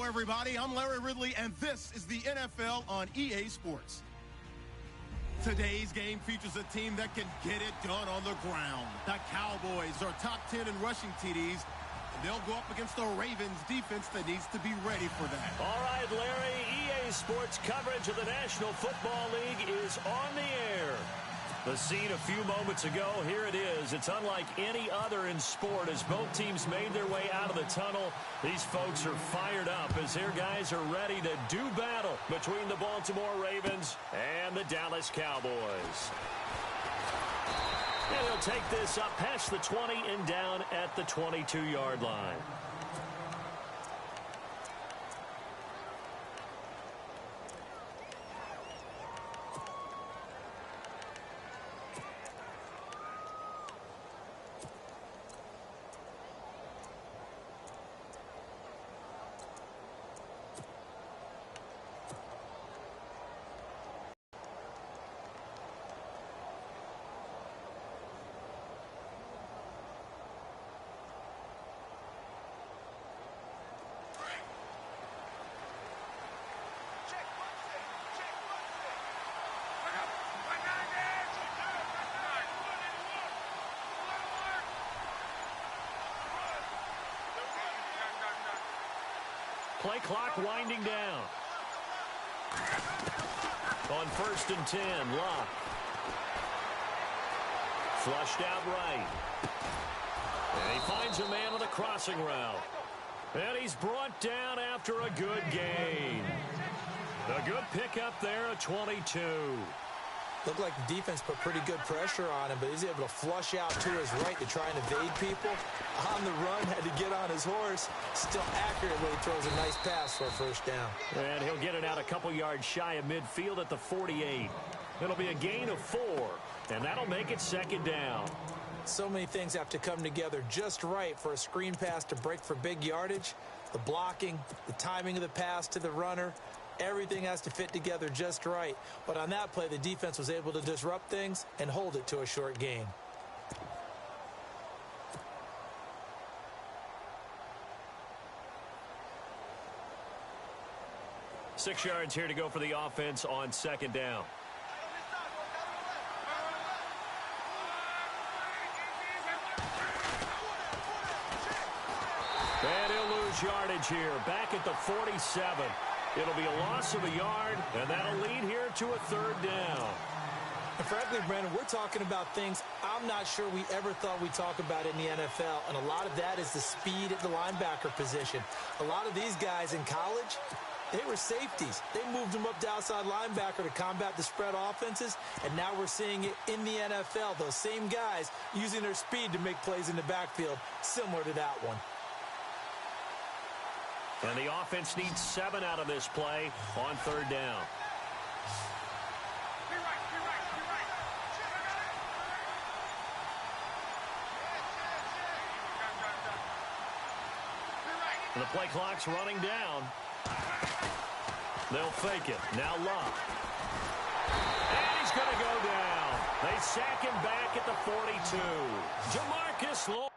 everybody. I'm Larry Ridley, and this is the NFL on EA Sports. Today's game features a team that can get it done on the ground. The Cowboys are top 10 in rushing TDs, and they'll go up against the Ravens defense that needs to be ready for that. All right, Larry, EA Sports coverage of the National Football League is on the air. The scene a few moments ago, here it is. It's unlike any other in sport as both teams made their way out of the tunnel. These folks are fired up as their guys are ready to do battle between the Baltimore Ravens and the Dallas Cowboys. And he'll take this up past the 20 and down at the 22-yard line. Play clock winding down. On 1st and 10, Locke. Flushed out right. And he finds a man on the crossing route. And he's brought down after a good gain. A good pickup there at 22. Looked like the defense put pretty good pressure on him, but he's able to flush out to his right to try and evade people. On the run, had to get on his horse. Still accurately throws a nice pass for a first down. And he'll get it out a couple yards shy of midfield at the 48. It'll be a gain of 4, and that'll make it 2nd down. So many things have to come together just right for a screen pass to break for big yardage. The blocking, the timing of the pass to the runner, everything has to fit together just right. But on that play, the defense was able to disrupt things and hold it to a short gain. Six yards here to go for the offense on 2nd down. And he'll lose yardage here, back at the 47. It'll be a loss of a yard, and that'll lead here to a 3rd down. And frankly, Brandon, we're talking about things I'm not sure we ever thought we'd talk about in the NFL, and a lot of that is the speed at the linebacker position. A lot of these guys in college, they were safeties. They moved them up to outside linebacker to combat the spread offenses, and now we're seeing it in the NFL. Those same guys using their speed to make plays in the backfield, similar to that one. And the offense needs 7 out of this play on 3rd down. And the play clock's running down. They'll fake it. Now Locke. And he's going to go down. They sack him back at the 42. Jamarcus Lawrence.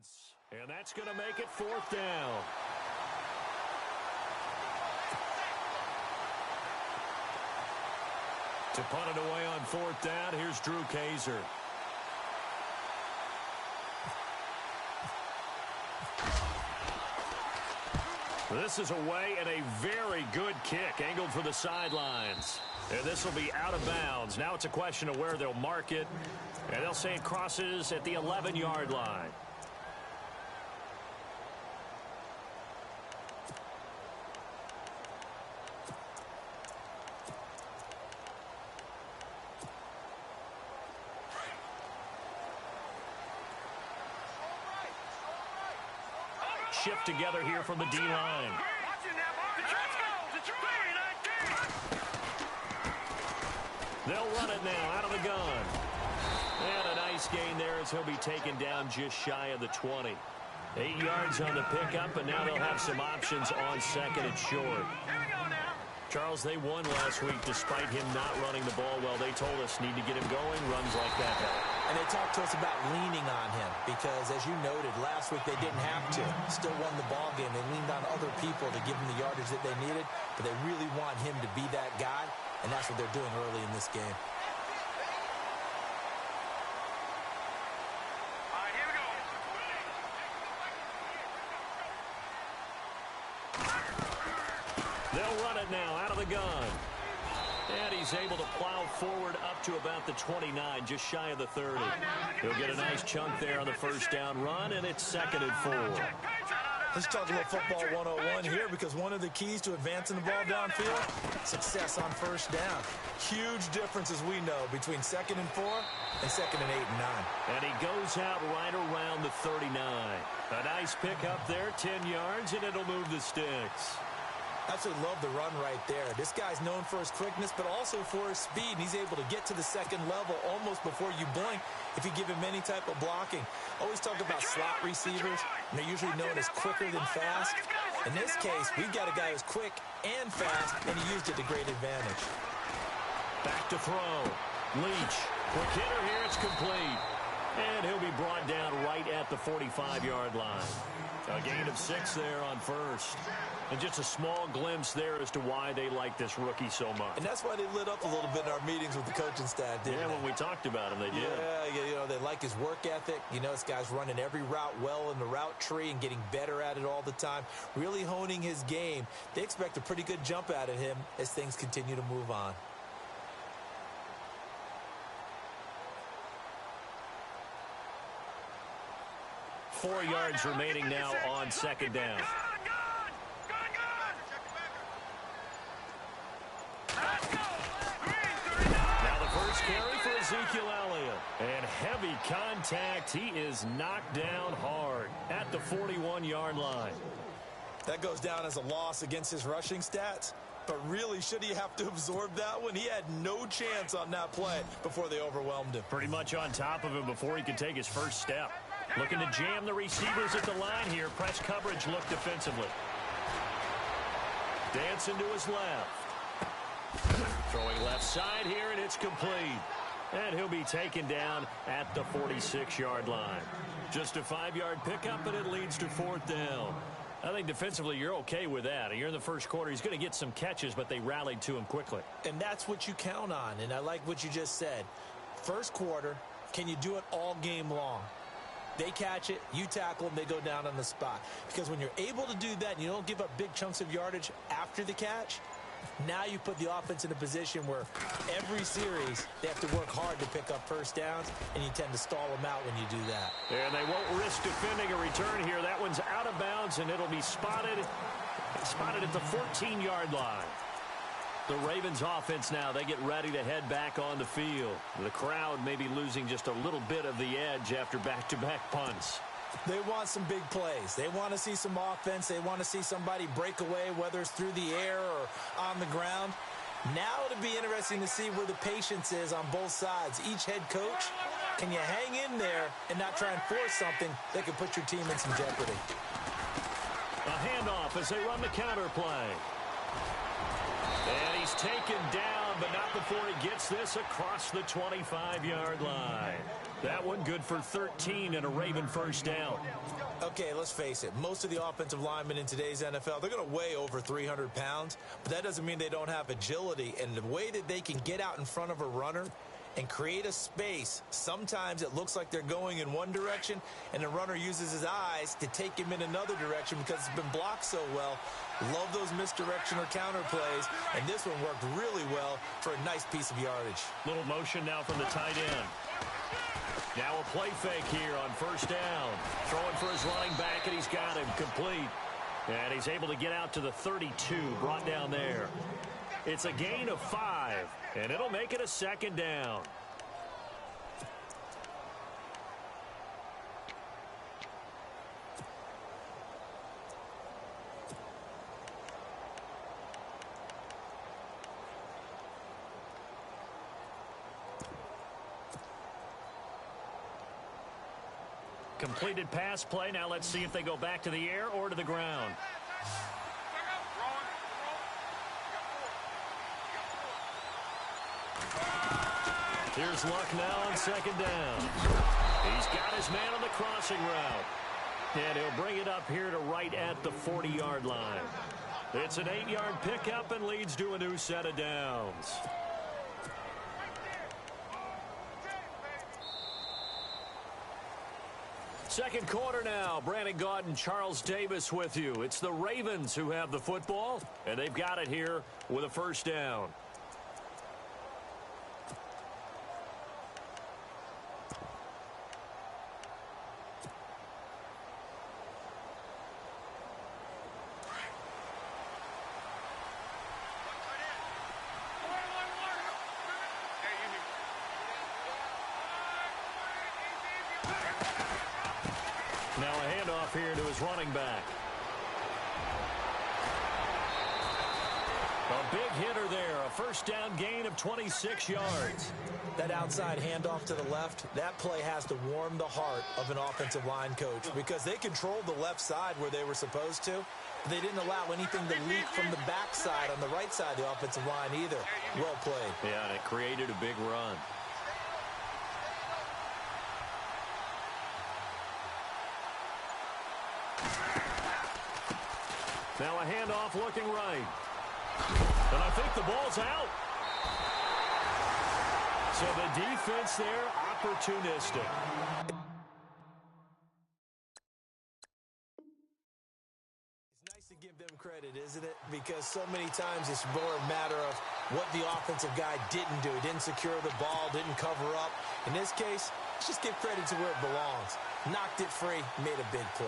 yards. And that's going to make it 4th down. To punt it away on 4th down, here's Drew Kaiser. This is away and a very good kick, angled for the sidelines. And this will be out of bounds. Now it's a question of where they'll mark it. And they'll say it crosses at the 11-yard line. Shift together here from the D-line. They'll run it now out of the gun. And a nice gain there as he'll be taken down just shy of the 20. 8 yards on the pickup, and now they'll have some options on 2nd and short. Charles, they won last week despite him not running the ball well. They told us need to get him going, runs like that. And they talked to us about leaning on him because, as you noted, last week they didn't have to. Still won the ball game. They leaned on other people to give them the yardage that they needed, but they really want him to be that guy, and that's what they're doing early in this game. They'll run it now out of the gun. And he's able to plow forward up to about the 29, just shy of the 30. He'll get a nice chunk there on the first down run, and it's 2nd and 4. Let's talk a little football 101 here, because one of the keys to advancing the ball downfield, success on first down. Huge difference, as we know, between 2nd and 4 and 2nd and 8 and 9. And he goes out right around the 39. A nice pick up there, 10 yards, and it'll move the sticks. Absolutely love the run right there. This guy's known for his quickness, but also for his speed. He's able to get to the 2nd level almost before you blink if you give him any type of blocking. Always talk about slot receivers, and they're usually known as quicker than fast. In this case, we've got a guy who's quick and fast, and he used it to great advantage. Back to throw. Leach. Quick hitter here. It's complete. And he'll be brought down right at the 45-yard line. A gain of 6 there on first. And just a small glimpse there as to why they like this rookie so much. And that's why they lit up a little bit in our meetings with the coaching staff, didn't they? Yeah, when we talked about him, they did. Yeah, you know, they like his work ethic. You know, this guy's running every route well in the route tree and getting better at it all the time, really honing his game. They expect a pretty good jump out of him as things continue to move on. Four yards remaining now on 2nd down. Now the first carry for Ezekiel Elliott. And heavy contact. He is knocked down hard at the 41-yard line. That goes down as a loss against his rushing stats. But really, should he have to absorb that one? He had no chance on that play before they overwhelmed him. Pretty much on top of him before he could take his first step. Looking to jam the receivers at the line here. Press coverage look defensively. Dancing to his left. Throwing left side here, and it's complete. And he'll be taken down at the 46-yard line. Just a 5-yard pickup, and it leads to 4th down. I think defensively you're okay with that. You're in the first quarter. He's going to get some catches, but they rallied to him quickly. And that's what you count on, and I like what you just said. First quarter, can you do it all game long? They catch it, you tackle them, they go down on the spot. Because when you're able to do that and you don't give up big chunks of yardage after the catch, now you put the offense in a position where every series they have to work hard to pick up first downs, and you tend to stall them out when you do that. And they won't risk defending a return here. That one's out of bounds, and it'll be spotted at the 14-yard line. The Ravens offense now, they get ready to head back on the field. The crowd may be losing just a little bit of the edge after back-to-back punts. They want some big plays. They want to see some offense. They want to see somebody break away, whether it's through the air or on the ground. Now it'll be interesting to see where the patience is on both sides. Each head coach, can you hang in there and not try and force something that could put your team in some jeopardy? A handoff as they run the counter play. And he's taken down, but not before he gets this across the 25-yard line. That one good for 13 and a Raven first down. Okay, let's face it. Most of the offensive linemen in today's NFL, they're going to weigh over 300 pounds, but that doesn't mean they don't have agility. And the way that they can get out in front of a runner and create a space, sometimes it looks like they're going in one direction, and the runner uses his eyes to take him in another direction because it's been blocked so well. Love those misdirection or counter plays, and this one worked really well for a nice piece of yardage. Little motion now from the tight end. Now a play fake here on first down. Throwing for his running back, and he's got him complete. And he's able to get out to the 32, brought down there. It's a gain of 5, and it'll make it a second down. Completed pass play. Now let's see if they go back to the air or to the ground. Here's Luck now on second down. He's got his man on the crossing route. And he'll bring it up here to right at the 40-yard line. It's an 8-yard pickup and leads to a new set of downs. Second quarter now. Brandon Gaudin, Charles Davis with you. It's the Ravens who have the football, and they've got it here with a first down. Now a handoff here to his running back. A big hitter there. A first down gain of 26 yards. That outside handoff to the left, that play has to warm the heart of an offensive line coach because they controlled the left side where they were supposed to. They didn't allow anything to leak from the backside on the right side of the offensive line either. Well played. Yeah, and it created a big run. Now a handoff looking right. And I think the ball's out. So the defense there, opportunistic. It's nice to give them credit, isn't it? Because so many times it's more a matter of what the offensive guy didn't do. Didn't secure the ball, didn't cover up. In this case, let's just give credit to where it belongs. Knocked it free, made a big play.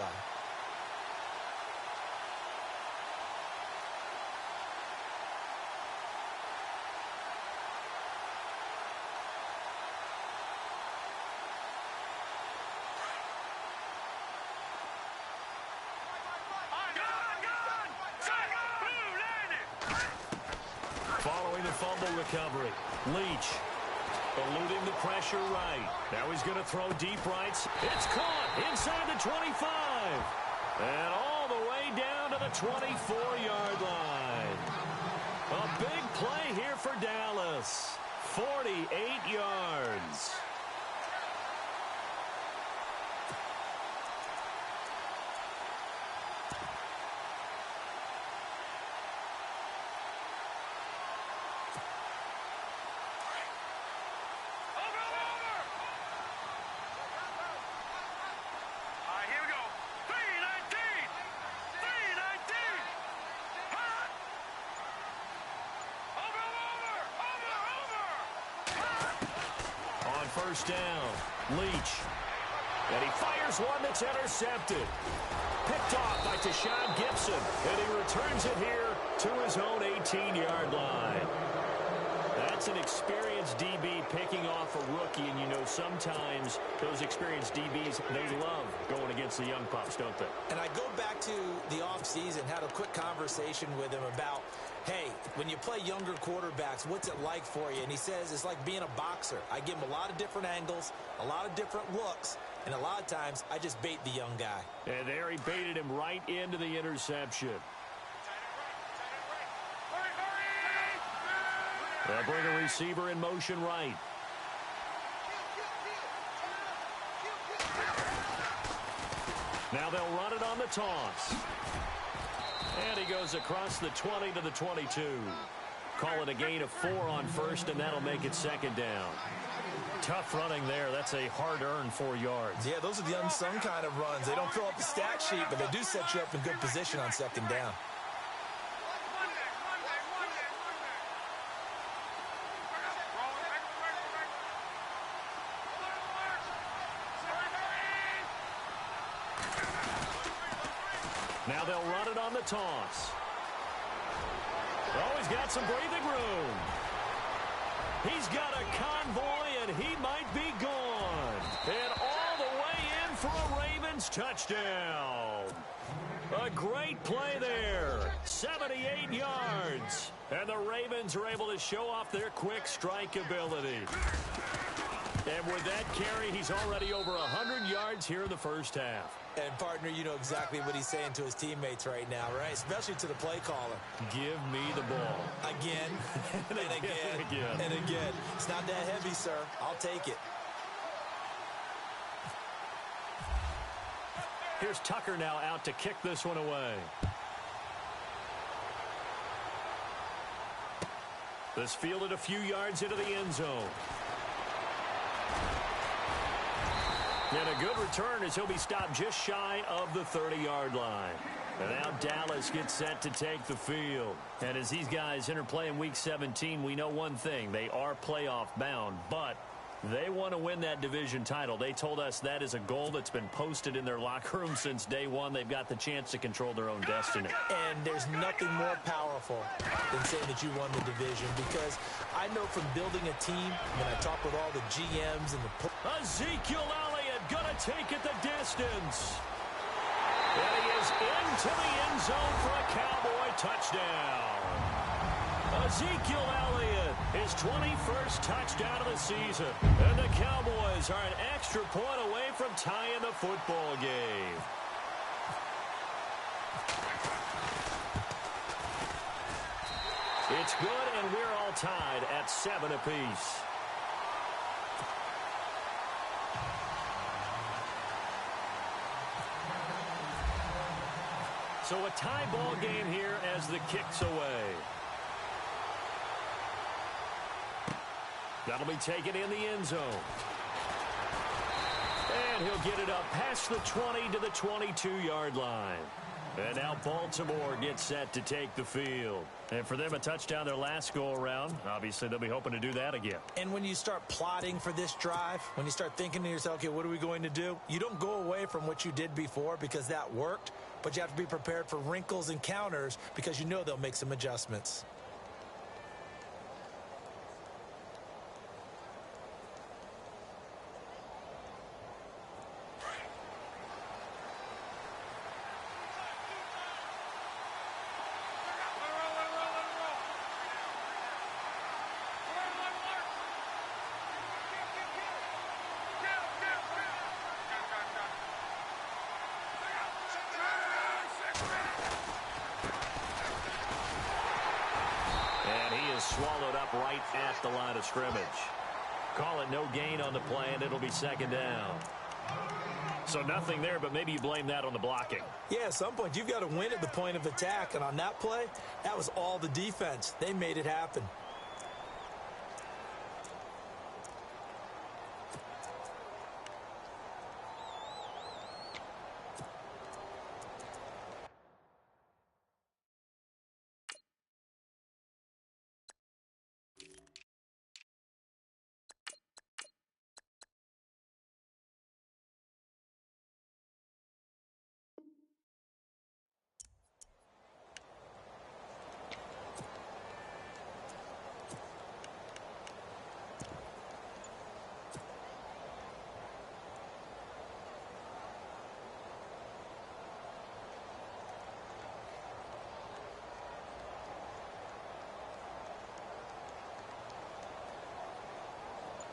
Following the fumble recovery, Leach eluding the pressure right. Now he's going to throw deep rights. It's caught inside the 25. And all the way down to the 24-yard line. A big play here for Dallas. 48 yards. First down, Leach. And he fires one that's intercepted. Picked off by Tashawn Gibson. And he returns it here to his own 18-yard line. That's an experienced DB picking off a rookie. And you know sometimes those experienced DBs, they love going against the young pups, don't they? And I go back to the offseason, had a quick conversation with him about, hey, when you play younger quarterbacks, what's it like for you? And he says it's like being a boxer. I give him a lot of different angles, a lot of different looks, and a lot of times I just bait the young guy. And there he baited him right into the interception. They'll bring a receiver in motion right. Now they'll run it on the toss. And he goes across the 20 to the 22. Call it a gain of 4 on first, and that'll make it second down. Tough running there. That's a hard-earned 4 yards. Yeah, those are the unsung kind of runs. They don't fill up the stat sheet, but they do set you up in good position on second down. Now they'll run it on the toss. Oh, he's got some breathing room. He's got a convoy, and he might be gone. And all the way in for a Ravens touchdown. A great play there. 78 yards. And the Ravens are able to show off their quick strike ability. And with that carry, he's already over 100 yards here in the first half. And, partner, you know exactly what he's saying to his teammates right now, right? Especially to the play caller. Give me the ball. Again, and again, and again. It's not that heavy, sir. I'll take it. Here's Tucker now out to kick this one away. This fielded a few yards into the end zone. And a good return as he'll be stopped just shy of the 30-yard line. And now Dallas gets set to take the field. And as these guys interplay in Week 17, we know one thing. They are playoff bound, but they want to win that division title. They told us that is a goal that's been posted in their locker room since day one. They've got the chance to control their own destiny. And there's nothing more powerful than saying that you won the division, because I know from building a team, when I talk with all the GMs and the... Ezekiel Elliott gonna take it the distance. And he is into the end zone for a Cowboy touchdown. Ezekiel Elliott, his 21st touchdown of the season. And the Cowboys are an extra point away from tying the football game. It's good, and we're all tied at 7 apiece. So a tie ball game here as the kick's away. That'll be taken in the end zone. And he'll get it up past the 20 to the 22-yard line. And now Baltimore gets set to take the field. And for them, a touchdown their last go-around. Obviously, they'll be hoping to do that again. And when you start plotting for this drive, when you start thinking to yourself, okay, what are we going to do? You don't go away from what you did before because that worked, but you have to be prepared for wrinkles and counters because you know they'll make some adjustments. Swallowed up right at the line of scrimmage. Call it no gain on the play, and it'll be second down. So nothing there, but maybe you blame that on the blocking. Yeah, at some point, you've got to win at the point of attack, and on that play, that was all the defense. They made it happen.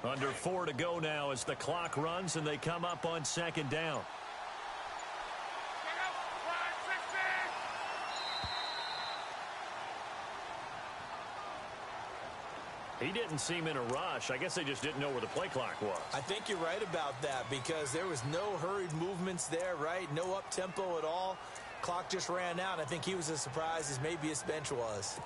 Under 4 to go now as the clock runs and they come up on second down. He didn't seem in a rush. I guess they just didn't know where the play clock was. I think you're right about that because there was no hurried movements there, right? No up-tempo at all. Clock just ran out. I think he was as surprised as maybe his bench was.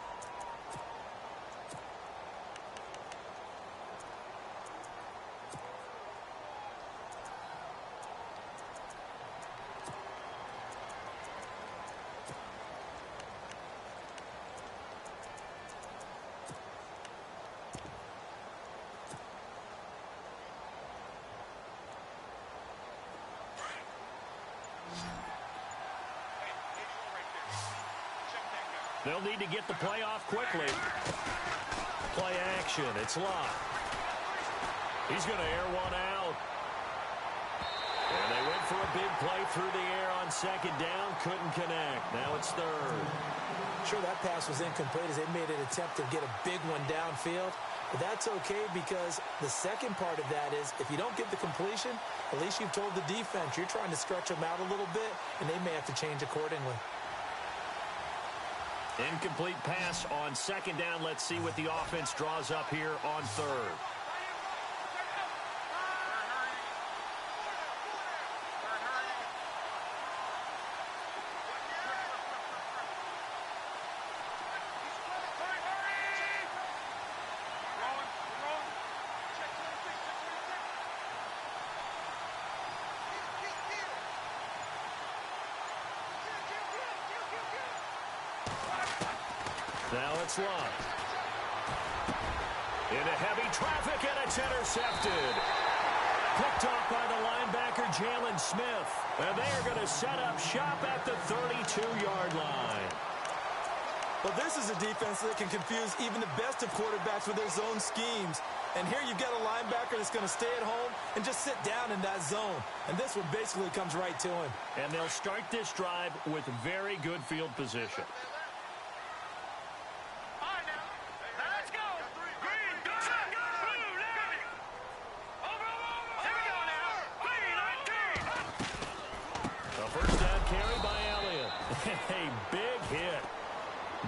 They'll need to get the play off quickly. Play action. It's locked. He's going to air one out. And they went for a big play through the air on second down. Couldn't connect. Now it's third. Sure, that pass was incomplete as they made an attempt to get a big one downfield. But that's okay because the second part of that is if you don't get the completion, at least you've told the defense you're trying to stretch them out a little bit, and they may have to change accordingly. Incomplete pass on second down. Let's see what the offense draws up here on third. Now it's locked. Into heavy traffic, and it's intercepted. Picked off by the linebacker, Jalen Smith. And they are going to set up shop at the 32-yard line. Well, this is a defense that can confuse even the best of quarterbacks with their zone schemes. And here you've got a linebacker that's going to stay at home and just sit down in that zone. And this one basically comes right to him. And they'll start this drive with very good field position. A big hit.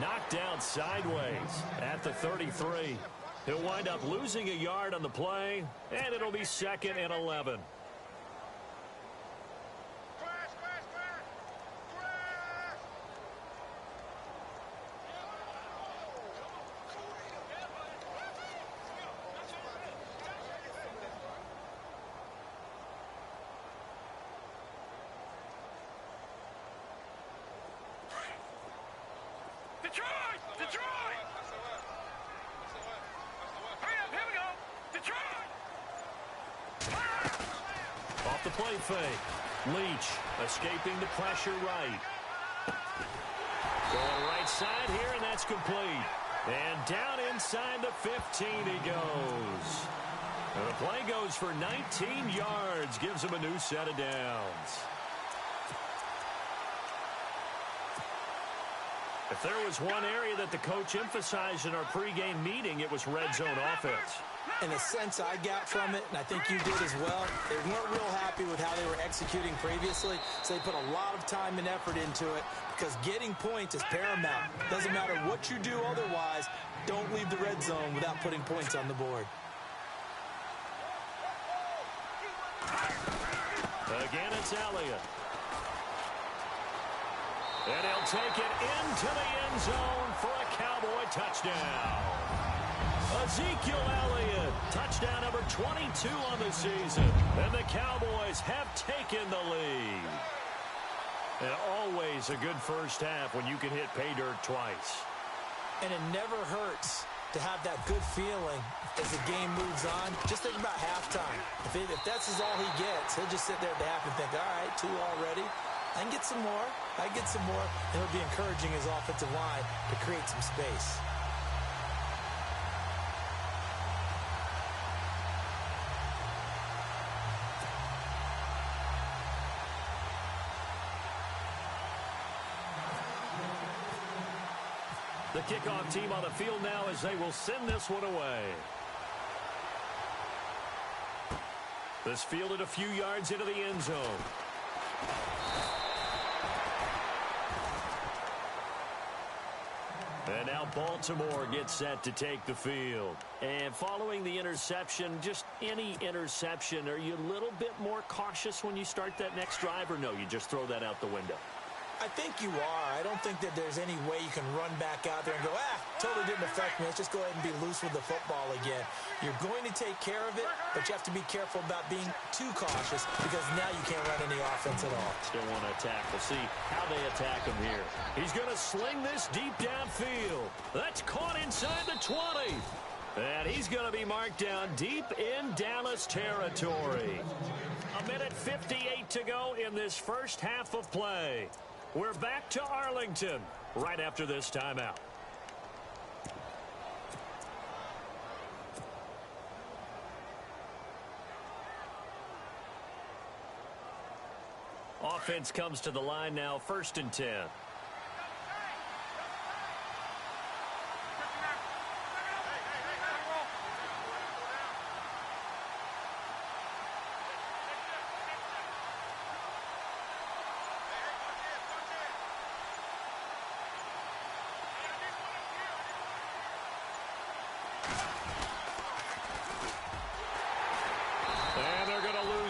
Knocked down sideways at the 33. He'll wind up losing a yard on the play, and it'll be 2nd and 11. Off the play fake. Leach escaping the pressure right. Going right side here, and that's complete. And down inside the 15 he goes. And the play goes for 19 yards. Gives him a new set of downs. If there was one area that the coach emphasized in our pregame meeting, it was red zone offense. In a sense I got from it, and I think you did as well, they weren't real happy with how they were executing previously, so they put a lot of time and effort into it because getting points is paramount. Doesn't matter what you do otherwise, don't leave the red zone without putting points on the board. Again, it's Elliott. And he'll take it into the end zone for a Cowboy touchdown. Ezekiel Elliott, touchdown number 22 on the season. And the Cowboys have taken the lead. And always a good first half when you can hit pay dirt twice. And it never hurts to have that good feeling as the game moves on. Just think about halftime. If that's all he gets, he'll just sit there at the half and think, all right, 2 already. I can get some more. I can get some more. And he'll be encouraging his offensive line to create some space. The kickoff team on the field now as they will send this one away. This fielded a few yards into the end zone. And now Baltimore gets set to take the field. And following the interception, just any interception, are you a little bit more cautious when you start that next drive, or no, you just throw that out the window? I think you are. I don't think that there's any way you can run back out there and go, totally didn't affect me. Let's just go ahead and be loose with the football again. You're going to take care of it, but you have to be careful about being too cautious because now you can't run any offense at all. Still want to attack. We'll see how they attack him here. He's going to sling this deep downfield. That's caught inside the 20. And he's going to be marked down deep in Dallas territory. 1:58 to go in this first half of play. We're back to Arlington right after this timeout. Offense comes to the line now, 1st and 10.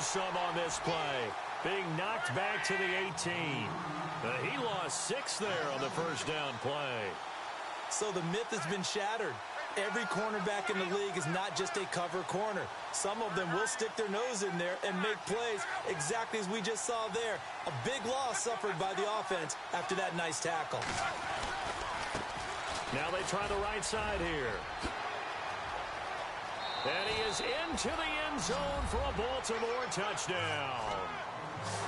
Some on this play, being knocked back to the 18. He lost 6 there on the first down play. So the myth has been shattered. Every cornerback in the league is not just a cover corner. Some of them will stick their nose in there and make plays exactly as we just saw there. A big loss suffered by the offense after that nice tackle. Now they try the right side here. And he is into the end zone for a Baltimore touchdown.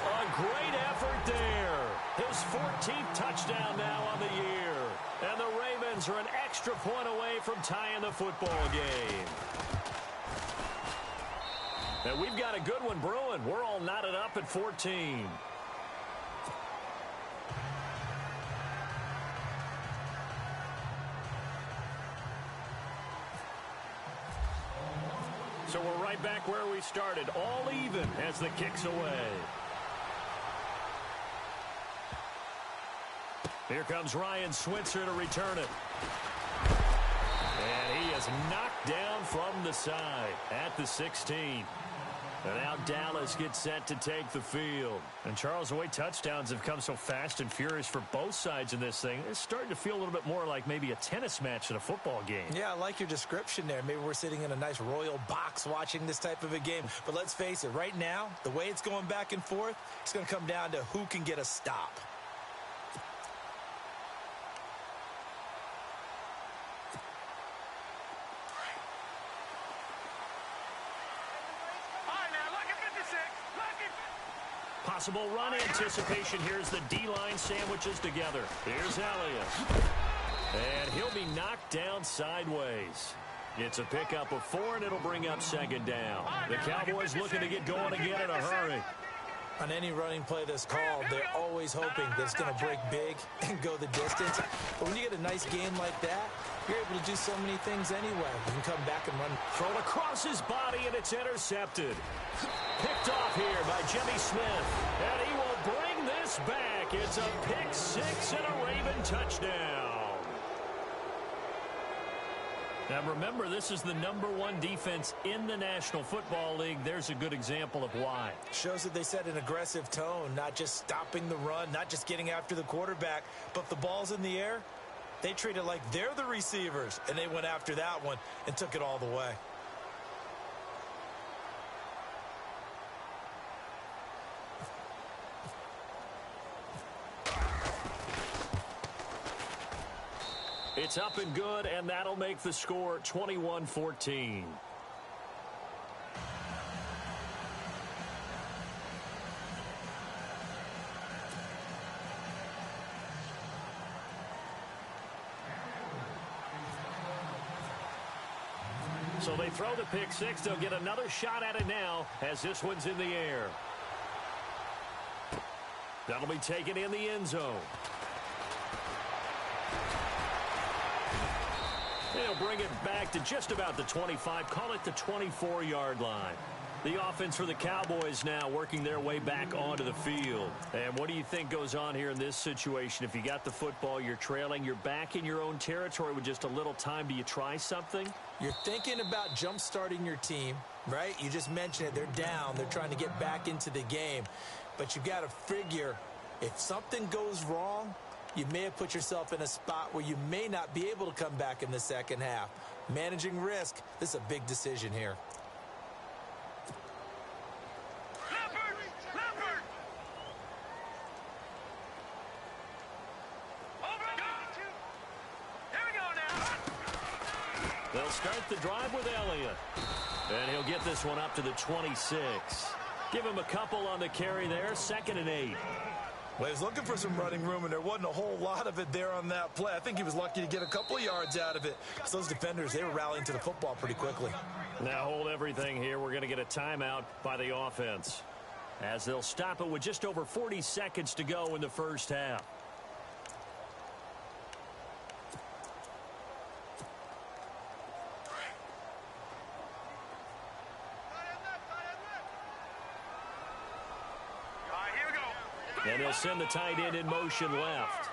A great effort there. His 14th touchdown now on the year. And the Ravens are an extra point away from tying the football game. And we've got a good one brewing. We're all knotted up at 14. So we're right back where we started, all even as the kick's away. Here comes Ryan Switzer to return it. And he is knocked down from the side at the 16. And now Dallas gets set to take the field. And Charles, the way touchdowns have come so fast and furious for both sides in this thing, it's starting to feel a little bit more like maybe a tennis match than a football game. Yeah, I like your description there. Maybe we're sitting in a nice royal box watching this type of a game. But let's face it, right now, the way it's going back and forth, it's going to come down to who can get a stop. Possible run anticipation. Here's the D-line sandwiches together. Here's Elliott. And he'll be knocked down sideways. It's a pickup of 4, and it'll bring up 2nd down. The Cowboys looking to get going again in a hurry. On any running play that's called, they're always hoping that it's going to break big and go the distance. But when you get a nice game like that, you're able to do so many things anyway. You can come back and run. Thrown across his body, and it's intercepted. Picked off here by Jimmy Smith. And he will bring this back. It's a pick 6 and a Raven touchdown. Now remember, this is the #1 defense in the National Football League. There's a good example of why. Shows that they set an aggressive tone, not just stopping the run, not just getting after the quarterback, but the ball's in the air. They treat it like they're the receivers, and they went after that one and took it all the way. It's up and good, and that'll make the score 21-14. So they throw the pick 6. They'll get another shot at it now as this one's in the air. That'll be taken in the end zone. They'll bring it back to just about the 25. Call it the 24-yard line. The offense for the Cowboys now working their way back onto the field. And what do you think goes on here in this situation? If you got the football, you're trailing, you're back in your own territory with just a little time. Do you try something? You're thinking about jump-starting your team, right? You just mentioned it. They're down. They're trying to get back into the game. But you got to figure if something goes wrong, you may have put yourself in a spot where you may not be able to come back in the second half. Managing risk, this is a big decision here. They'll start the drive with Elliott. And he'll get this one up to the 26. Give him a couple on the carry there. 2nd and 8. Well, he was looking for some running room, and there wasn't a whole lot of it there on that play. I think he was lucky to get a couple of yards out of it. Because those defenders, they were rallying to the football pretty quickly. Now hold everything here. We're going to get a timeout by the offense, as they'll stop it with just over 40 seconds to go in the first half. And they'll send the tight end in motion left.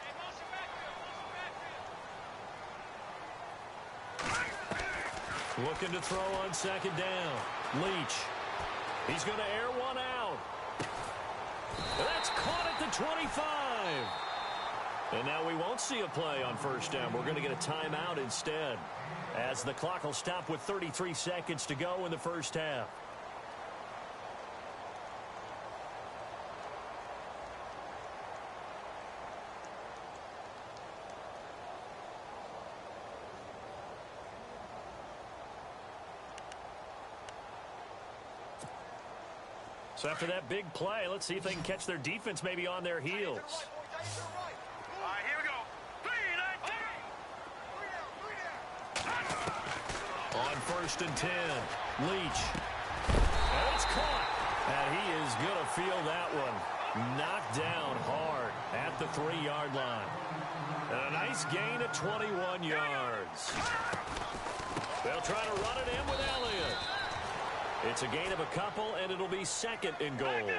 Looking to throw on 2nd down. Leach. He's going to air one out. That's caught at the 25. And now we won't see a play on 1st down. We're going to get a timeout instead, as the clock will stop with 33 seconds to go in the first half. So after that big play, let's see if they can catch their defense maybe on their heels. All right, here we go. 3 On 1st and 10, Leach. And it's caught. And he is going to feel that one. Knocked down hard at the 3-yard line. And a nice gain of 21 yards. They'll try to run it in with Elliott. It's a gain of a couple, and it'll be 2nd and goal.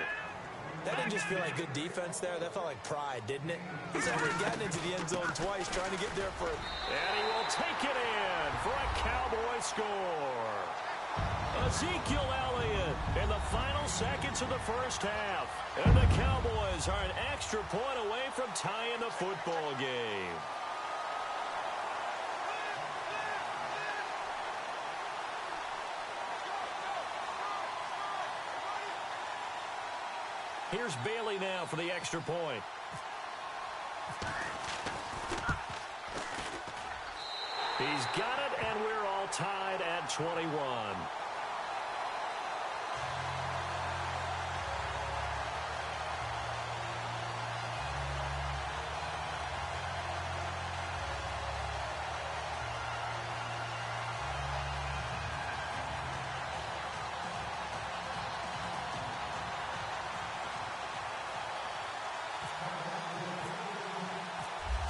That didn't just feel like good defense there. That felt like pride, didn't it? He's already gotten into the end zone twice, trying to get there for it. And he will take it in for a Cowboy score. Ezekiel Elliott in the final seconds of the first half. And the Cowboys are an extra point away from tying the football game. Here's Bailey now for the extra point. He's got it, and we're all tied at 21.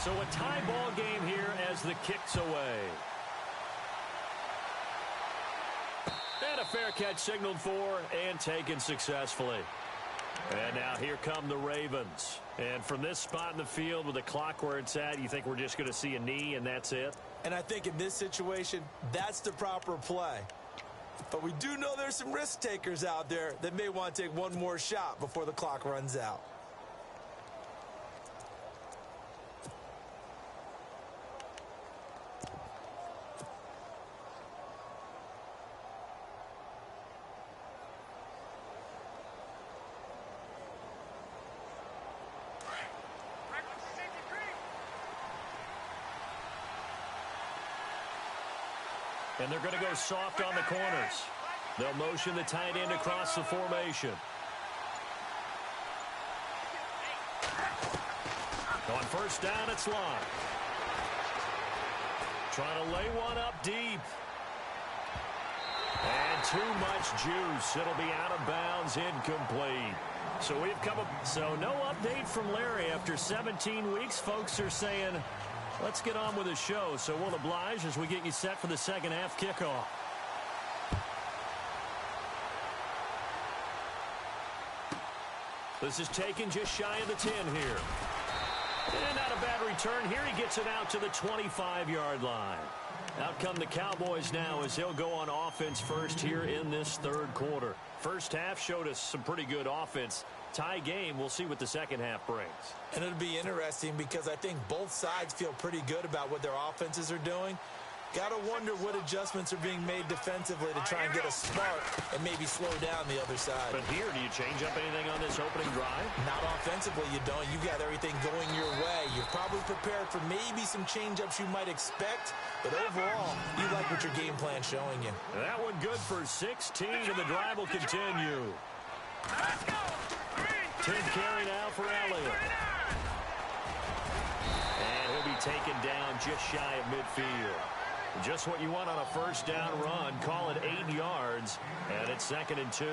So a tie ball game here as the kick's away. And a fair catch signaled for and taken successfully. And now here come the Ravens. And from this spot in the field with the clock where it's at, you think we're just going to see a knee and that's it? And I think in this situation, that's the proper play. But we do know there's some risk takers out there that may want to take one more shot before the clock runs out. And they're going to go soft on the corners. They'll motion the tight end across the formation. On 1st down, it's Locke. Trying to lay one up deep. And too much juice. It'll be out of bounds, incomplete. So we've come up. So no update from Larry after 17 weeks. Folks are saying, let's get on with the show. So we'll oblige as we get you set for the second half kickoff. This is taken just shy of the 10 here. And not a bad return here. He gets it out to the 25-yard line. Out come the Cowboys now as they'll go on offense first here in this third quarter. First half showed us some pretty good offense. Tie game, we'll see what the second half brings. And it'll be interesting because I think both sides feel pretty good about what their offenses are doing. Got to wonder what adjustments are being made defensively to try and get a spark and maybe slow down the other side. But here, do you change up anything on this opening drive? Not offensively, you don't. You got everything going your way. You're probably prepared for maybe some change-ups you might expect, but overall, you like what your game plan's showing you. That one good for 16, and the drive will continue. 10 carry now for Elliott. And he'll be taken down just shy of midfield. Just what you want on a first down run. Call it 8 yards, and it's 2nd and 2.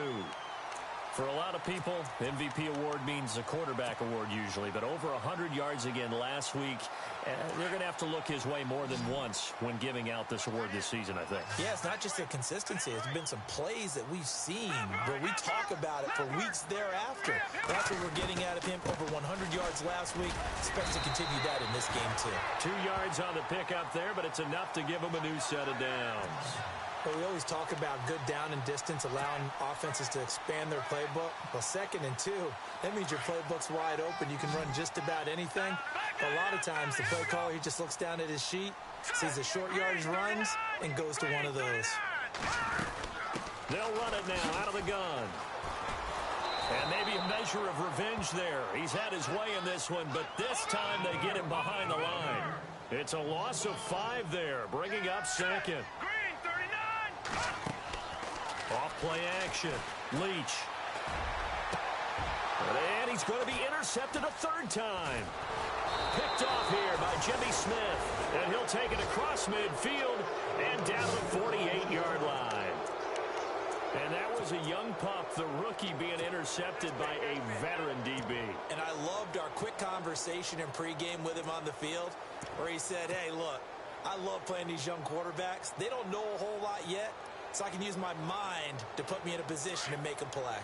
For a lot of people, MVP award means a quarterback award usually, but over 100 yards again last week. They're going to have to look his way more than once when giving out this award this season, I think. Yeah, it's not just the consistency. It's been some plays that we've seen where we talk about it for weeks thereafter. That's what we're getting out of him. Over 100 yards last week. Expect to continue that in this game, too. 2 yards on the pickup there, but it's enough to give him a new set of downs. Well, we always talk about good down and distance, allowing offenses to expand their playbook. Well, 2nd and 2, that means your playbook's wide open. You can run just about anything. A lot of times, the play caller, he just looks down at his sheet, sees the short yardage runs, and goes to one of those. They'll run it now out of the gun. And maybe a measure of revenge there. He's had his way in this one, but this time they get him behind the line. It's a loss of 5 there, bringing up 2nd. Off play action. Leach. And he's going to be intercepted a 3rd time. Picked off here by Jimmy Smith. And he'll take it across midfield and down the 48-yard line. And that was a young pup, the rookie, being intercepted by a veteran DB. And I loved our quick conversation in pregame with him on the field where he said, hey, look, I love playing these young quarterbacks. They don't know a whole lot yet, so I can use my mind to put me in a position to make a play.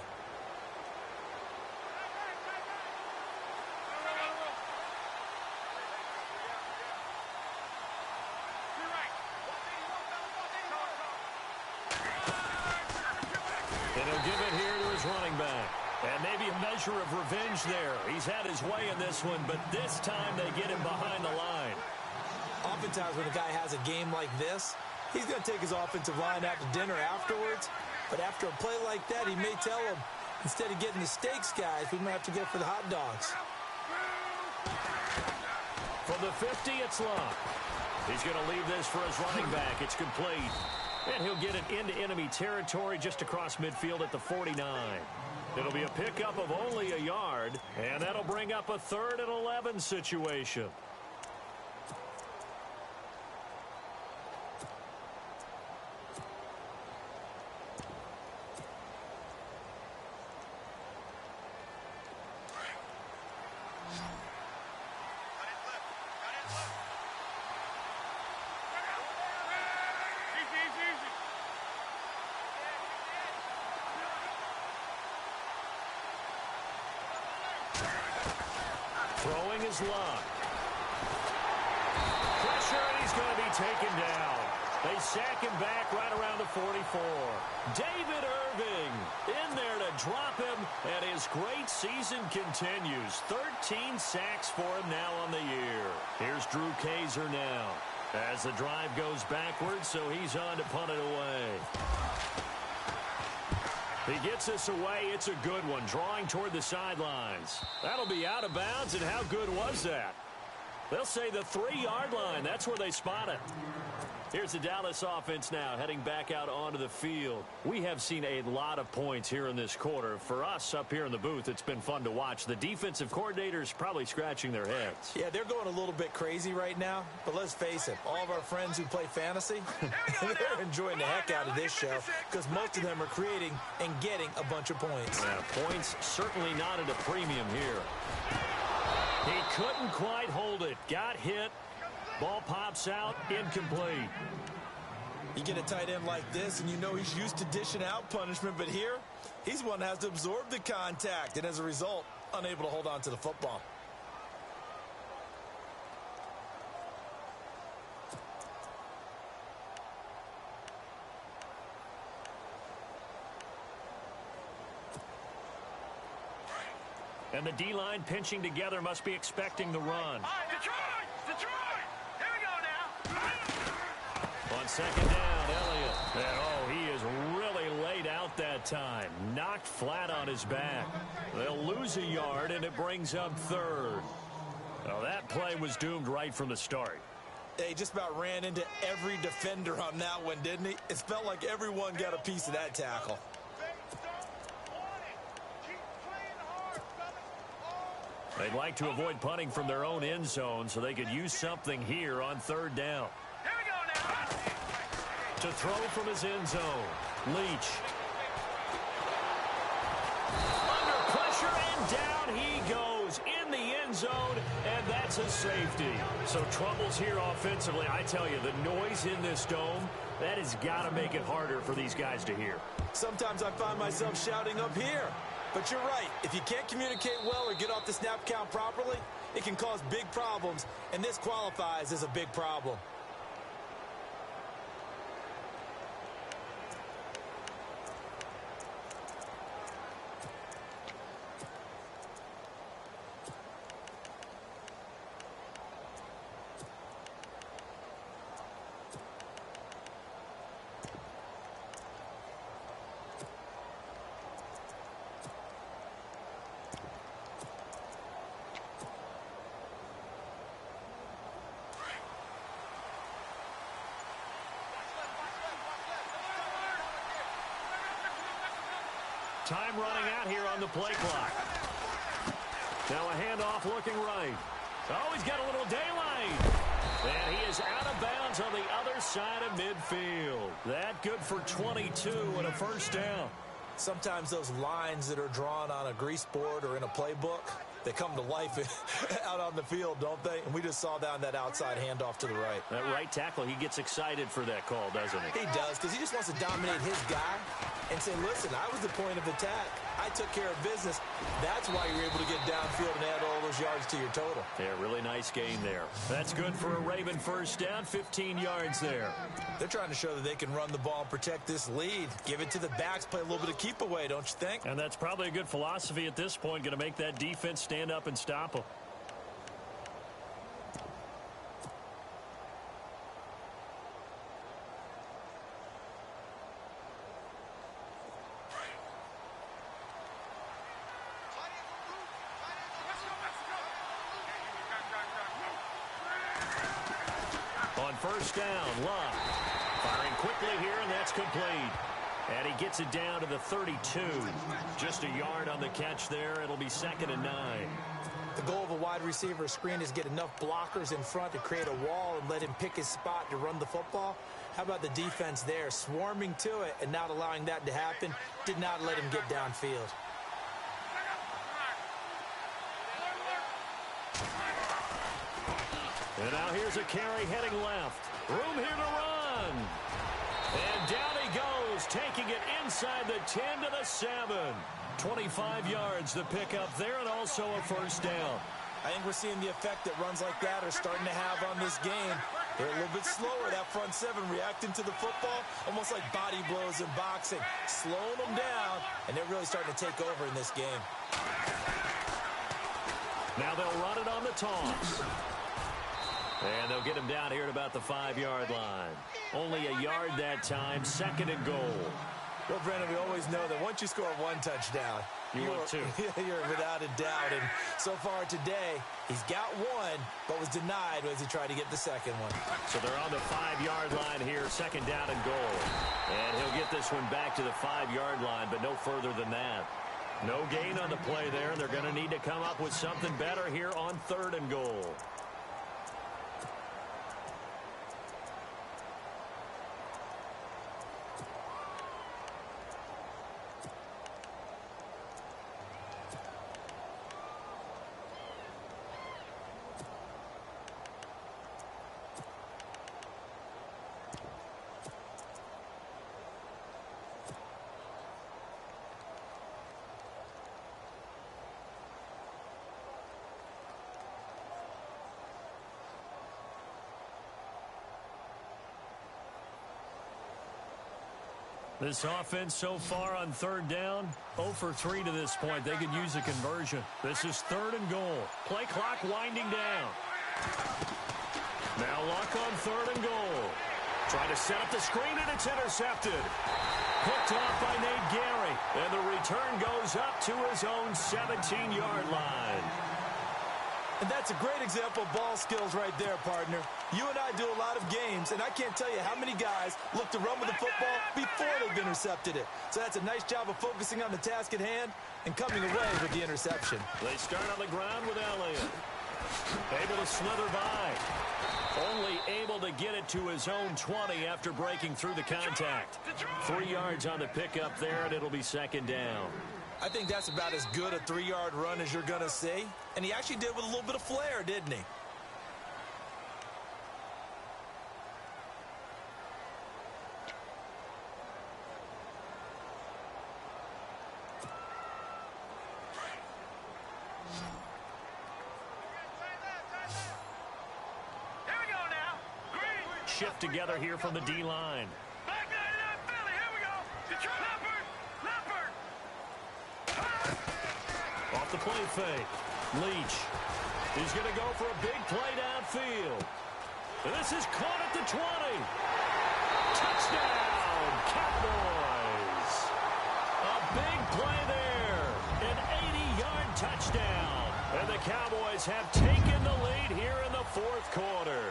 And he'll give it here to his running back. And maybe a measure of revenge there. He's had his way in this one, but this time they get him behind the line. Oftentimes when a guy has a game like this, he's going to take his offensive line out to dinner afterwards. But after a play like that, he may tell him, instead of getting the steaks, guys, we might have to go for the hot dogs. From the 50, it's Locke. He's going to leave this for his running back. It's complete. And he'll get it into enemy territory just across midfield at the 49. It'll be a pickup of only a yard, and that'll bring up a 3rd and 11 situation. Throwing is Locke. Pressure, and he's going to be taken down. They sack him back right around the 44. David Irving in there to drop him, and his great season continues. 13 sacks for him now on the year. Here's Drew Kaiser now as the drive goes backwards, so he's on to punt it away. He gets this away. It's a good one, drawing toward the sidelines. That'll be out of bounds, and how good was that? They'll say the 3-yard line. That's where they spot it. Here's the Dallas offense now heading back out onto the field. We have seen a lot of points here in this quarter. For us up here in the booth, it's been fun to watch. The defensive coordinators probably scratching their heads. Yeah, they're going a little bit crazy right now, but let's face it, all of our friends who play fantasy, they're enjoying the heck out of this show because most of them are creating and getting a bunch of points. Yeah, points certainly not at a premium here. He couldn't quite hold it. Got hit. Ball pops out, incomplete. You get a tight end like this, and you know he's used to dishing out punishment, but here, He's one that has to absorb the contact, and as a result, unable to hold on to the football. And the D-line pinching together must be expecting the run. Detroit! Detroit! Here we go now. On second down, Elliott. And oh, he is really laid out that time. Knocked flat on his back. They'll lose a yard, and it brings up third. Well, that play was doomed right from the start. He just about ran into every defender on that one, didn't he? It felt like everyone got a piece of that tackle. They'd like to avoid punting from their own end zone so they could use something here on third down. Here we go now. To throw from his end zone, Leach. Under pressure, and down he goes in the end zone, and that's a safety. So troubles here offensively. I tell you, the noise in this dome, that has got to make it harder for these guys to hear. Sometimes I find myself shouting up here. But you're right. If you can't communicate well or get off the snap count properly, it can cause big problems, and this qualifies as a big problem. Time running out here on the play clock. Now a handoff looking right. Oh, he's got a little daylight. And he is out of bounds on the other side of midfield. That good for 22 and a first down. Sometimes those lines that are drawn on a grease board or in a playbook, they come to life out on the field, don't they? And we just saw down that outside handoff to the right. That right tackle, he gets excited for that call, doesn't he? He does, because he just wants to dominate his guy and say, listen, I was the point of attack. I took care of business. That's why you're able to get downfield and add all those yards to your total. Yeah, really nice gain there. That's good for a Raven first down, 15 yards there. They're trying to show that they can run the ball and protect this lead. Give it to the backs, play a little bit of keep away, don't you think? And that's probably a good philosophy at this point, going to make that defense stand up and stop them. On first down, Love firing quickly here, and that's complete. And he gets it down to the 32. Just a yard on the catch there. It'll be 2nd and 9. The goal of a wide receiver screen is get enough blockers in front to create a wall and let him pick his spot to run the football. How about the defense there, swarming to it and not allowing that to happen? Did not let him get downfield. And now here's a carry heading left. Room here to run. And down he goes, taking it inside the 10 to the 7. 25 yards to pick up there, and also a first down. I think we're seeing the effect that runs like that are starting to have on this game. They're a little bit slower, that front seven, reacting to the football, almost like body blows in boxing, slowing them down, and they're really starting to take over in this game. Now they'll run it on the toss. And they'll get him down here at about the 5-yard line. Only a yard that time, 2nd and goal. Well, Brendan, we always know that once you score one touchdown, you're without a doubt. And so far today, he's got one, but was denied as he tried to get the second one. So they're on the 5-yard line here, 2nd down and goal. And he'll get this one back to the 5-yard line, but no further than that. No gain on the play there, and they're going to need to come up with something better here on 3rd and goal. This offense so far on third down, 0 for 3 to this point. They could use a conversion. This is 3rd and goal. Play clock winding down. Now Luck on 3rd and goal. Trying to set up the screen, and it's intercepted. Picked off by Nate Gary, and the return goes up to his own 17-yard line. And that's a great example of ball skills right there, partner. You and I do a lot of games, and I can't tell you how many guys look to run with the football before they've intercepted it. So that's a nice job of focusing on the task at hand and coming away with the interception. They start on the ground with Elliott. Able to slither by. Only able to get it to his own 20 after breaking through the contact. 3 yards on the pickup there, and it'll be 2nd down. I think that's about as good a 3-yard run as you're going to see. And he actually did with a little bit of flair, didn't he? Here we go now. Green. Shift together here from the D-line. Back 99 Philly. Here we go. Detroit. Leopard. Off the play fake. Leach. He's going to go for a big play downfield. And this is caught at the 20. Touchdown, Cowboys. A big play there. An 80-yard touchdown. And the Cowboys have taken the lead here in the 4th quarter.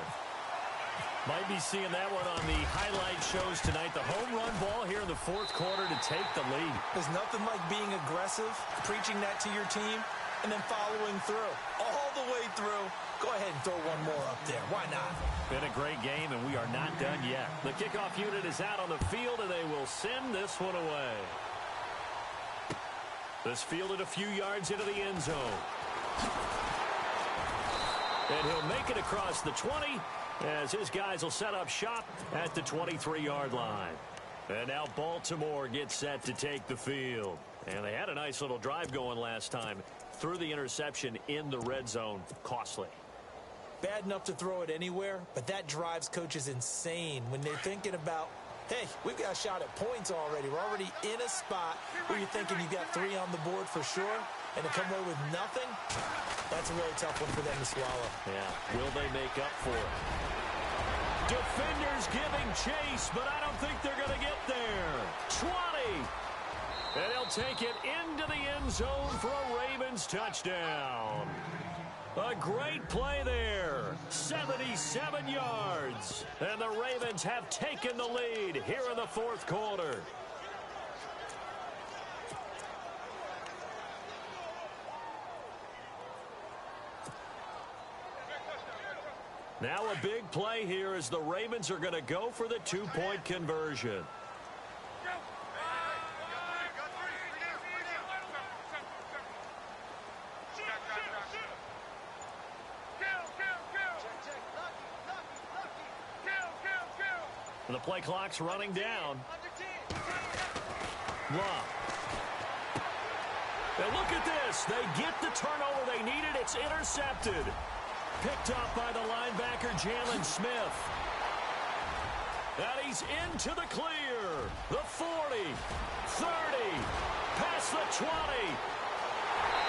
Might be seeing that one on the highlight shows tonight. The home run ball here in the 4th quarter to take the lead. There's nothing like being aggressive, preaching that to your team, and then following through. All the way through. Go ahead and throw one more up there. Why not? Been a great game, and we are not done yet. The kickoff unit is out on the field, and they will send this one away. This fielded a few yards into the end zone. And he'll make it across the 20, as his guys will set up shop at the 23-yard line. And now Baltimore gets set to take the field. And they had a nice little drive going last time. Threw the interception in the red zone. Costly. Bad enough to throw it anywhere, but that drives coaches insane when they're thinking about, hey, we've got a shot at points already. We're already in a spot where you're thinking you got 3 on the board for sure, and to come away with nothing, that's a really tough one for them to swallow. Yeah, will they make up for it? Defenders giving chase, but I don't think they're going to get there. 20. And he'll take it into the end zone for a Ravens touchdown. A great play there. 77 yards. And the Ravens have taken the lead here in the 4th quarter. Now a big play here as the Ravens are going to go for the 2-point conversion. The play clock's running down. Love. And look at this. They get the turnover they needed. It's intercepted. Picked up by the linebacker, Jalen Smith. And he's into the clear. The 40, 30, past the 20.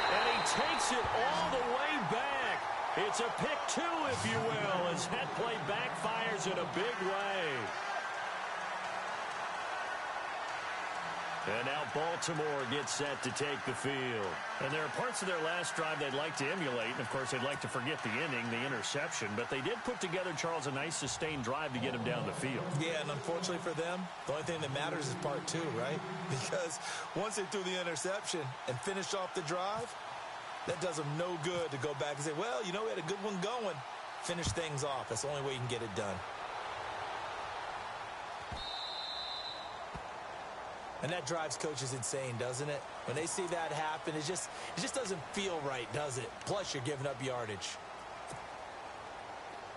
And he takes it all the way back. It's a pick 2, if you will, as that play backfires in a big way. And now Baltimore gets set to take the field. And there are parts of their last drive they'd like to emulate. And, of course, they'd like to forget the inning, the interception. But they did put together, Charles, a nice sustained drive to get him down the field. Yeah, and unfortunately for them, the only thing that matters is part 2, right? Because once they threw the interception and finished off the drive, that does them no good to go back and say, well, you know, we had a good one going. Finish things off. That's the only way you can get it done. And that drives coaches insane, doesn't it? When they see that happen, it just doesn't feel right, does it? Plus, you're giving up yardage.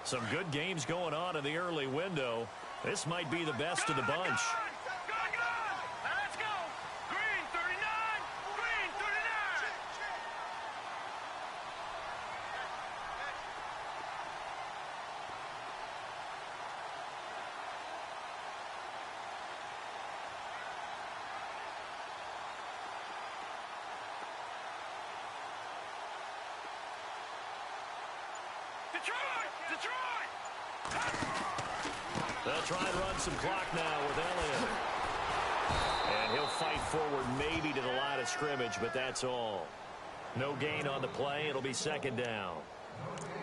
Some good games going on in the early window. This might be the best of the bunch. Go! Now let's go. Green 39. Green 39. Detroit! Detroit! They'll try and run some clock now with Elliott. And he'll fight forward maybe to the line of scrimmage, but that's all. No gain on the play. It'll be second down.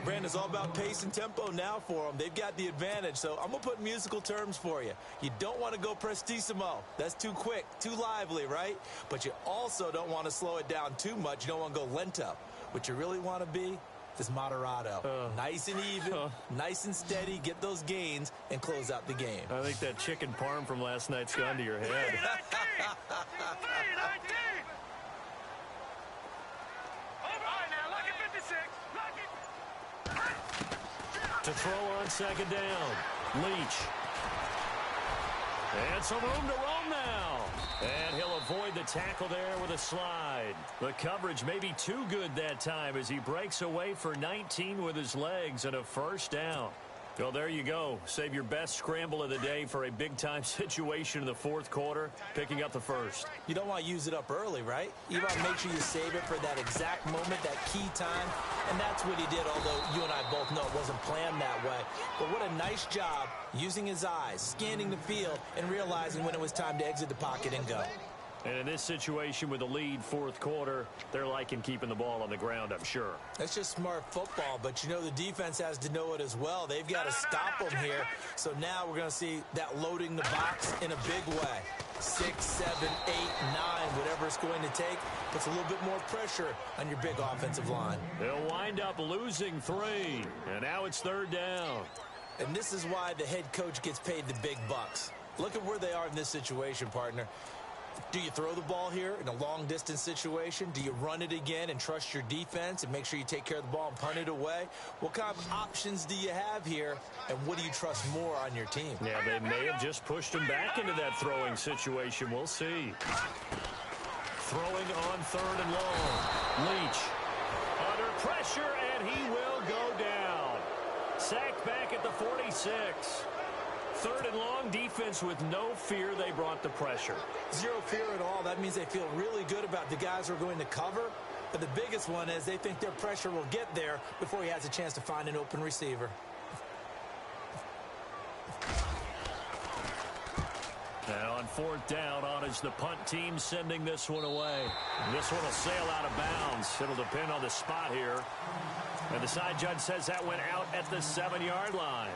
Brandon, it's all about pace and tempo now for them. They've got the advantage, so I'm going to put musical terms for you. You don't want to go prestissimo. That's too quick, too lively, right? But you also don't want to slow it down too much. You don't want to go lento. What you really want to be is moderato. Nice and even, nice and steady, get those gains, and close out the game. I think that chicken parm from last night's gone to your head. 3-19! All right, now, lock it 56. Lock it. To throw on second down. Leach. And some room to roam now. And he'll avoid the tackle there with a slide. The coverage may be too good that time as he breaks away for 19 with his legs and a first down. Well, there you go. Save your best scramble of the day for a big-time situation in the fourth quarter, picking up the first. You don't want to use it up early, right? You want to make sure you save it for that exact moment, that key time. And that's what he did, although you and I both know it wasn't planned that way. But what a nice job using his eyes, scanning the field, and realizing when it was time to exit the pocket and go. And in this situation with the lead fourth quarter, they're liking keeping the ball on the ground, I'm sure. That's just smart football, but you know the defense has to know it as well. They've got to stop them here. So now we're going to see that loading the box in a big way. 6, 7, 8, 9, whatever it's going to take, puts a little bit more pressure on your big offensive line. They'll wind up losing 3, and now it's third down. And this is why the head coach gets paid the big bucks. Look at where they are in this situation, partner. Do you throw the ball here in a long-distance situation? Do you run it again and trust your defense and make sure you take care of the ball and punt it away? What kind of options do you have here, and what do you trust more on your team? Yeah, they may have just pushed him back into that throwing situation. We'll see. Throwing on third and long. Leach under pressure, and he will go down. Sacked back at the 46. Third and long, defense with no fear. They brought the pressure. Zero fear at all. That means they feel really good about the guys who are going to cover. But the biggest one is they think their pressure will get there before he has a chance to find an open receiver. And on fourth down, on is the punt team sending this one away. And this one will sail out of bounds. It'll depend on the spot here. And the side judge says that went out at the 7-yard line.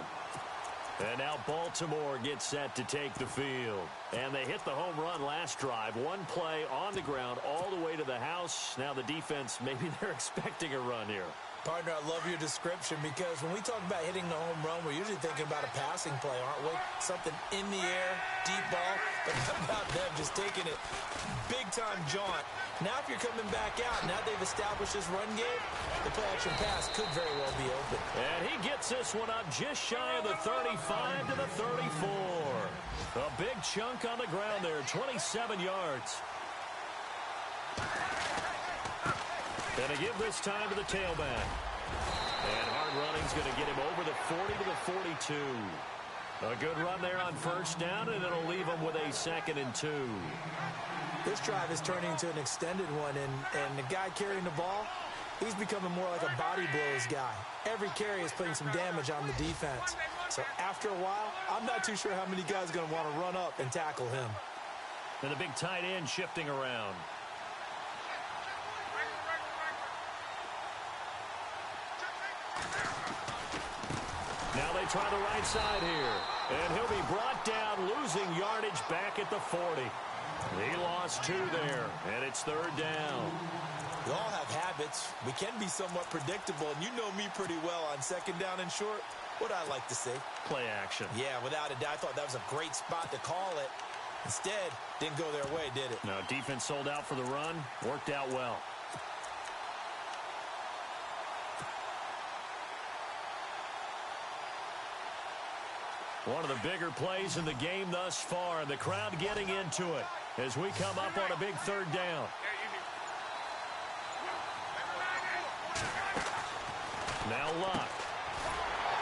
And now Baltimore gets set to take the field. And they hit the home run last drive. One play on the ground all the way to the house. Now the defense, maybe they're expecting a run here. Partner, I love your description because when we talk about hitting the home run, we're usually thinking about a passing play, aren't we? Something in the air, deep ball. But how about them just taking it big-time jaunt? Now if you're coming back out, now they've established this run game, the play-action pass could very well be open. And he gets this one up just shy of the 35 to the 34. A big chunk on the ground there, 27 yards. Going to give this time to the tailback. And hard running's going to get him over the 40 to the 42. A good run there on first down, and it'll leave him with a 2nd and 2. This drive is turning into an extended one, and the guy carrying the ball, he's becoming more like a body blows guy. Every carry is putting some damage on the defense. So after a while, I'm not too sure how many guys are going to want to run up and tackle him. And the big tight end shifting around. Now they try the right side here. And he'll be brought down, losing yardage back at the 40. He lost 2 there, and it's third down. We all have habits. We can be somewhat predictable, and you know me pretty well on second down and short. What I like to see. Play action. Yeah, without a doubt. I thought that was a great spot to call it. Instead, didn't go their way, did it? No, defense sold out for the run. Worked out well. One of the bigger plays in the game thus far, and the crowd getting into it as we come up on a big third down. Now Luck.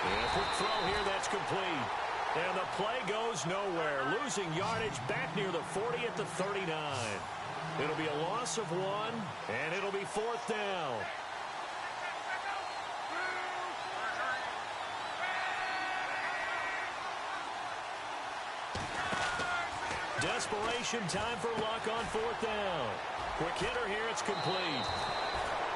And a quick throw here, that's complete. And the play goes nowhere. Losing yardage back near the 40 at the 39. It'll be a loss of 1, and it'll be fourth down. Desperation, time for luck on fourth down. Quick hitter here, it's complete.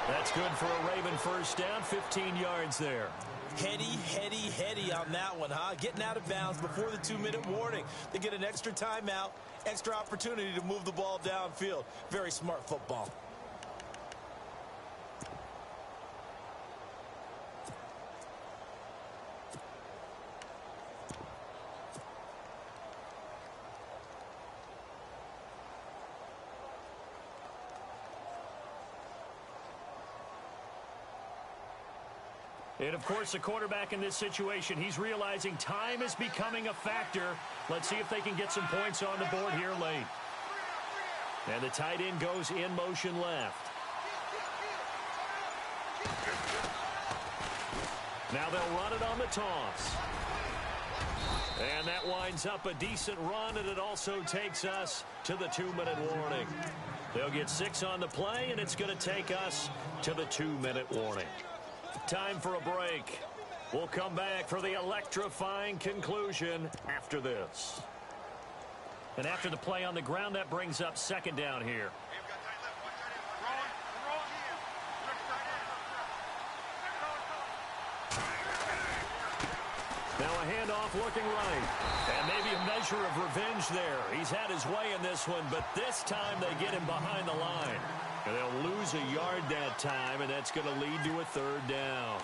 That's good for a Raven first down, 15 yards there. Heady on that one, huh? Getting out of bounds before the 2-minute warning. They get an extra timeout, extra opportunity to move the ball downfield. Very smart football. And, of course, the quarterback in this situation, he's realizing time is becoming a factor. Let's see if they can get some points on the board here late. And the tight end goes in motion left. Now they'll run it on the toss. And that winds up a decent run, and it also takes us to the 2-minute warning. They'll get 6 on the play, and it's going to take us to the 2-minute warning. Time for a break. We'll come back for the electrifying conclusion after this. And after the play on the ground, that brings up second down here. Now a handoff looking right. And maybe a measure of revenge there. He's had his way in this one, but this time they get him behind the line. And they'll lose a yard that time, and that's going to lead to a third down.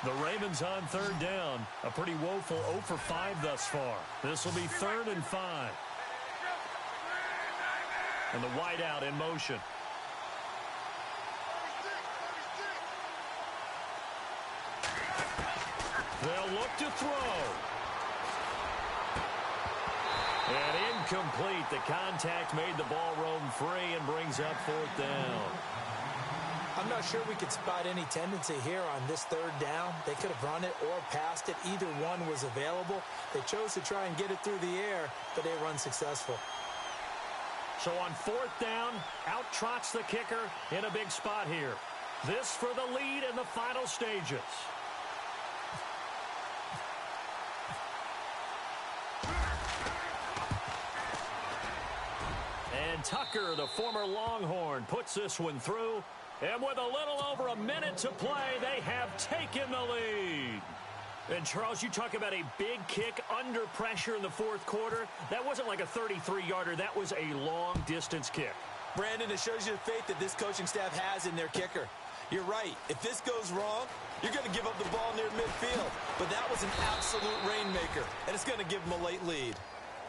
The Ravens on third down. A pretty woeful 0 for 5 thus far. This will be 3rd and 5. And the wideout in motion. They'll look to throw. And incomplete. The contact made the ball roam free and brings up 4th down. I'm not sure we could spot any tendency here on this third down. They could have run it or passed it. Either one was available. They chose to try and get it through the air, but they were unsuccessful. So on 4th down, out trots the kicker in a big spot here. This for the lead in the final stages. And Tucker, the former Longhorn, puts this one through. And with a little over a minute to play, they have taken the lead. And, Charles, you talk about a big kick under pressure in the 4th quarter. That wasn't like a 33-yarder. That was a long-distance kick. Brandon, it shows you the faith that this coaching staff has in their kicker. You're right. If this goes wrong, you're going to give up the ball near midfield. But that was an absolute rainmaker, and it's going to give them a late lead.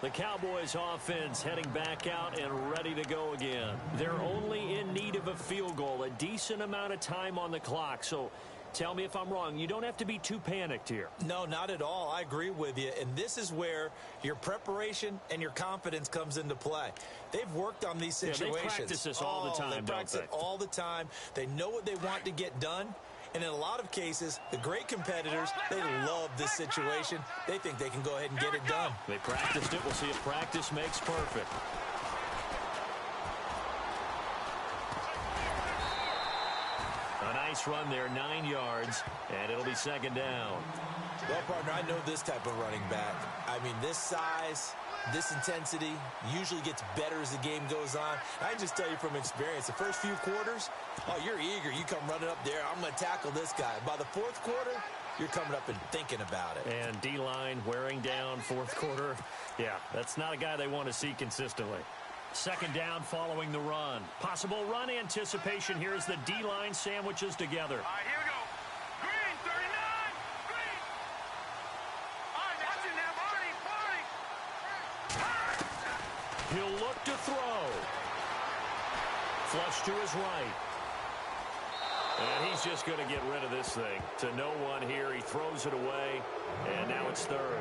The Cowboys offense heading back out and ready to go again. They're only in need of a field goal, a decent amount of time on the clock. So tell me if I'm wrong. You don't have to be too panicked here. No, not at all. I agree with you. And this is where your preparation and your confidence comes into play. They've worked on these situations. They practice this all the time, They practice it all the time. They know what they want to get done. And in a lot of cases, the great competitors, they love this situation. They think they can go ahead and get it done. They practiced it. We'll see if practice makes perfect. A nice run there, 9 yards, and it'll be 2nd down. Well, partner, I know this type of running back. I mean, this size, this intensity usually gets better as the game goes on. I can just tell you from experience, the first few quarters, oh, you're eager. You come running up there. I'm going to tackle this guy. By the 4th quarter, you're coming up and thinking about it. And D-line wearing down 4th quarter. Yeah, that's not a guy they want to see consistently. 2nd down following the run. Possible run anticipation here as the D-line sandwiches together. All right, here we go. Green, 39. Green. All right, watch it now. Barney. He'll look to throw. Flush to his right. And he's just going to get rid of this thing. To no one here. He throws it away. And now it's 3rd.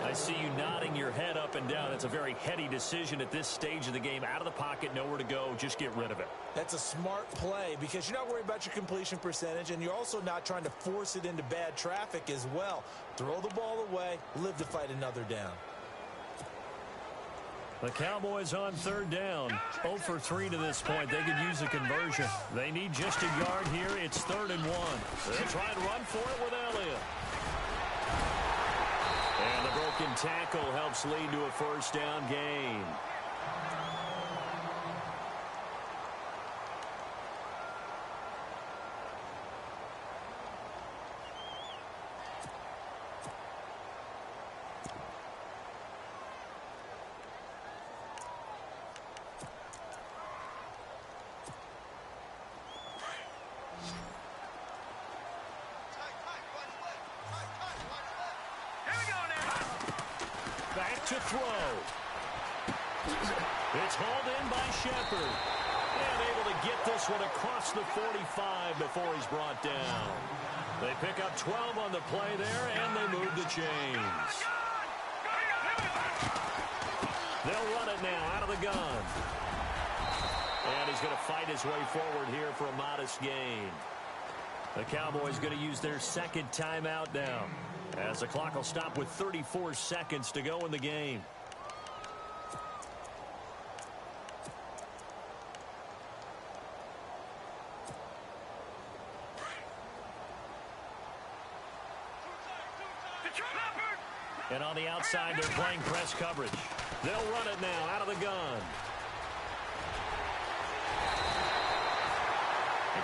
I see you nodding your head up and down. It's a very heady decision at this stage of the game. Out of the pocket, nowhere to go. Just get rid of it. That's a smart play because you're not worried about your completion percentage, and you're also not trying to force it into bad traffic as well. Throw the ball away, live to fight another down. The Cowboys on third down. 0 for 3 to this point. They could use a conversion. They need just a yard here. It's 3rd and 1. They'll try and run for it with Elliott. And the broken tackle helps lead to a first down gain. Back to throw. It's hauled in by Shepard. And able to get this one across the 45 before he's brought down. They pick up 12 on the play there, and they move the chains. They'll run it now out of the gun. And he's going to fight his way forward here for a modest gain. The Cowboys going to use their second timeout now, as the clock will stop with 34 seconds to go in the game. And on the outside, they're playing press coverage. They'll run it now out of the gun.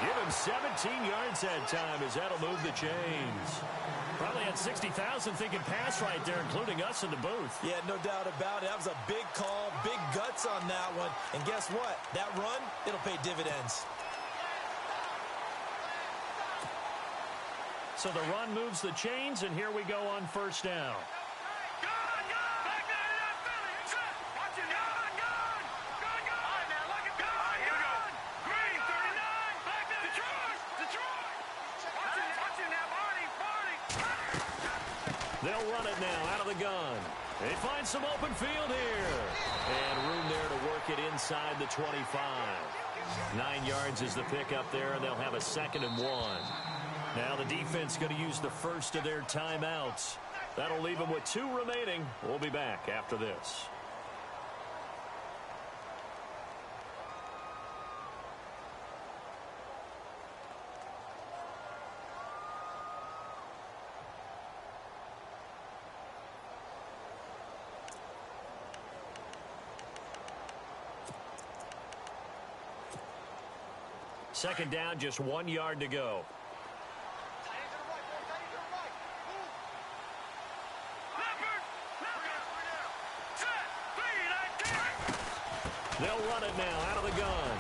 Give him 17 yards that time, as that'll move the chains. Probably had 60,000 thinking pass right there, including us in the booth. Yeah, no doubt about it. That was a big call, big guts on that one. And guess what? That run, it'll pay dividends. So the run moves the chains, and here we go on first down. They'll run it now out of the gun. They find some open field here. And room there to work it inside the 25. 9 yards is the pickup there, and they'll have a 2nd and 1. Now the defense going to use the first of their timeouts. That'll leave them with 2 remaining. We'll be back after this. Second down, just 1 yard to go. They'll run it now out of the gun.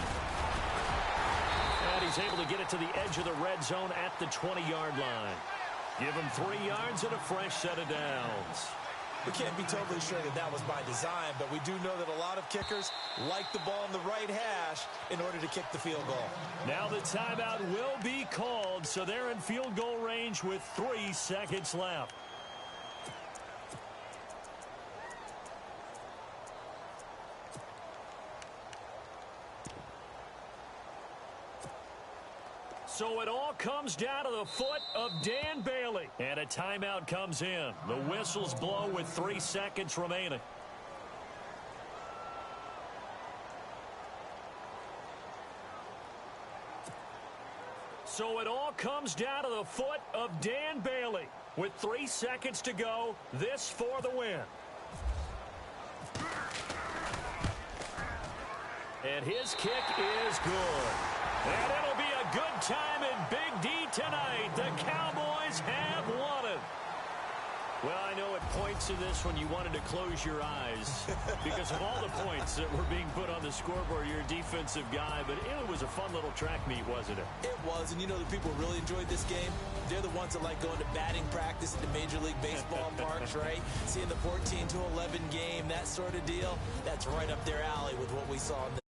And he's able to get it to the edge of the red zone at the 20-yard line. Give him 3 yards and a fresh set of downs. We can't be totally sure that that was by design, but we do know that a lot of kickers like the ball in the right hash in order to kick the field goal. Now the timeout will be called, so they're in field goal range with 3 seconds left. So it all comes down to the foot of Dan Bailey. And a timeout comes in. The whistles blow with 3 seconds remaining. So it all comes down to the foot of Dan Bailey. With 3 seconds to go, this for the win. And his kick is good. And it'll be a good time in Big D tonight. The Cowboys have won it. Well, I know it points to this when you wanted to close your eyes because of all the points that were being put on the scoreboard. You're a defensive guy, but it was a fun little track meet, wasn't it? It was, and you know the people who really enjoyed this game? They're the ones that like going to batting practice at the Major League Baseball parks, right? Seeing the 14-11 game, that sort of deal, that's right up their alley with what we saw in the